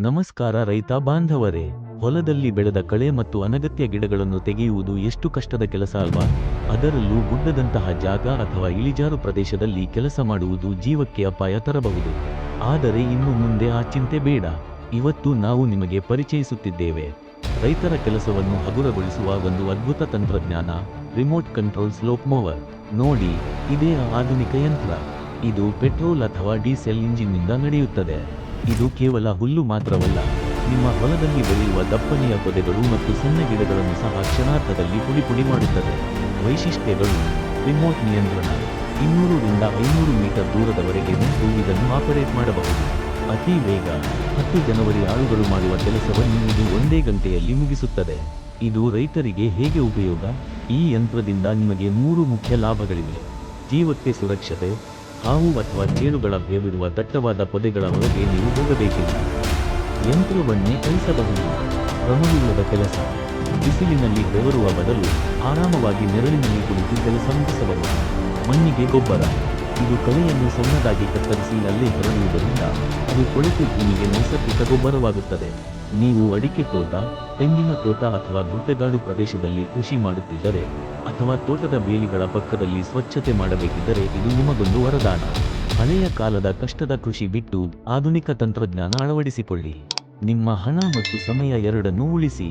ನಮಸ್ಕಾರ ರೈತ ಬಾಂಧವರೇ. ಹೊಲದಲ್ಲಿ ಬೆಳೆದ ಕಳೆ ಮತ್ತು ಅನಗತ್ಯ ಗಿಡಗಳನ್ನು ತೆಗೆಯುವುದು ಎಷ್ಟು ಕಷ್ಟದ ಕೆಲಸ ಅಲ್ವಾ? ಅದರಲ್ಲೂ ಗುಡ್ಡದಂತಹ ಜಾಗ ಅಥವಾ ಇಳಿಜಾರು ಪ್ರದೇಶದಲ್ಲಿ ಕೆಲಸ ಮಾಡುವುದು ಜೀವಕ್ಕೆ ಅಪಾಯ ತರಬಹುದು. ಆದರೆ ಇನ್ನು ಮುಂದೆ ಆ ಚಿಂತೆ ಬೇಡ. ಇವತ್ತು ನಾವು ನಿಮಗೆ ಪರಿಚಯಿಸುತ್ತಿದ್ದೇವೆ ರೈತರ ಕೆಲಸವನ್ನು ಹಗುರಗೊಳಿಸುವ ಒಂದು ಅದ್ಭುತ ತಂತ್ರಜ್ಞಾನ, ರಿಮೋಟ್ ಕಂಟ್ರೋಲ್ ಸ್ಲೋಪ್ ಮೂವರ್. ನೋಡಿ, ಇದೇ ಆ ಆಧುನಿಕ ಯಂತ್ರ. ಇದು ಪೆಟ್ರೋಲ್ ಅಥವಾ ಡೀಸೆಲ್ ಇಂಜಿನ್ನಿಂದ ನಡೆಯುತ್ತದೆ. ಇದು ಕೇವಲ ಹುಲ್ಲು ಮಾತ್ರವಲ್ಲ, ನಿಮ್ಮ ಹೊಲದಲ್ಲಿ ಬೆಳೆಯುವ ದಪ್ಪನೆಯ ಪೊದೆಗಳು ಮತ್ತು ಸಣ್ಣ ಗಿಡಗಳನ್ನು ಸಹ ಕ್ಷಣಾರ್ಧದಲ್ಲಿ ಪುಡಿ ಮಾಡುತ್ತದೆ. ವೈಶಿಷ್ಟ್ಯಗಳು: ರಿಮೋಟ್ ನಿಯಂತ್ರಣ, 200 ರಿಂದ 500 ಮೀಟರ್ ದೂರದವರೆಗೆ ನಿಂತು ಇದನ್ನು ಆಪರೇಟ್ ಮಾಡಬಹುದು. ಅತಿ ವೇಗ, 10 ಜನವರಿ ಆಳುಗಳು ಮಾಡುವ ಕೆಲಸವನ್ನು ಇದು ಒಂದೇ ಗಂಟೆಯಲ್ಲಿ ಮುಗಿಸುತ್ತದೆ. ಇದು ರೈತರಿಗೆ ಹೇಗೆ ಉಪಯೋಗ? ಈ ಯಂತ್ರದಿಂದ ನಿಮಗೆ 3 ಮುಖ್ಯ ಲಾಭಗಳಿವೆ. ಜೀವಕ್ಕೆ ಸುರಕ್ಷತೆ: ಹಾವು ಅಥವಾ ಚೇಳುಗಳ ಭಯವಿರುವ ದಟ್ಟವಾದ ಪೊದೆಗಳ ಒಳಗೆ ನೀವು ಹೋಗಬೇಕಿಲ್ಲ. ಯಂತ್ರವನ್ನೇ ಕಳಿಸಬಹುದು. ಶ್ರಮವಿಲ್ಲದ ಕೆಲಸ: ಬಿಸಿಲಿನಲ್ಲಿ ಬೆವರುವ ಬದಲು ಆರಾಮವಾಗಿ ನೆರಳಿನಲ್ಲಿ ಕುಳಿತು ಕೆಲಸ ಮುಗಿಸಬಹುದು. ಮಣ್ಣಿಗೆ ಗೊಬ್ಬರ: ಇದು ಕಳೆಯನ್ನು ಸಣ್ಣದಾಗಿ ಕತ್ತರಿಸಿ ಅಲ್ಲೇ ಹೊರಡುವುದರಿಂದ ಅದು ಕೊಳೆತು ಭೂಮಿಗೆ ನೈಸರ್ಗಿಕ ಗೊಬ್ಬರವಾಗುತ್ತದೆ. ನೀವು ಅಡಿಕೆ ತೋಟ, ತೆಂಗಿನ ತೋಟ ಅಥವಾ ಗುಡ್ಡಗಾಡು ಪ್ರದೇಶದಲ್ಲಿ ಕೃಷಿ ಮಾಡುತ್ತಿದ್ದರೆ, ಅಥವಾ ತೋಟದ ಬೇಲಿಗಳ ಪಕ್ಕದಲ್ಲಿ ಸ್ವಚ್ಛತೆ ಮಾಡಬೇಕಿದ್ದರೆ ಇದು ನಿಮಗೊಂದು ವರದಾನ. ಹಳೆಯ ಕಾಲದ ಕಷ್ಟದ ಕೃಷಿ ಬಿಟ್ಟು ಆಧುನಿಕ ತಂತ್ರಜ್ಞಾನ ಅಳವಡಿಸಿಕೊಳ್ಳಿ. ನಿಮ್ಮ ಹಣ ಮತ್ತು ಸಮಯ ಎರಡನ್ನೂ ಉಳಿಸಿ.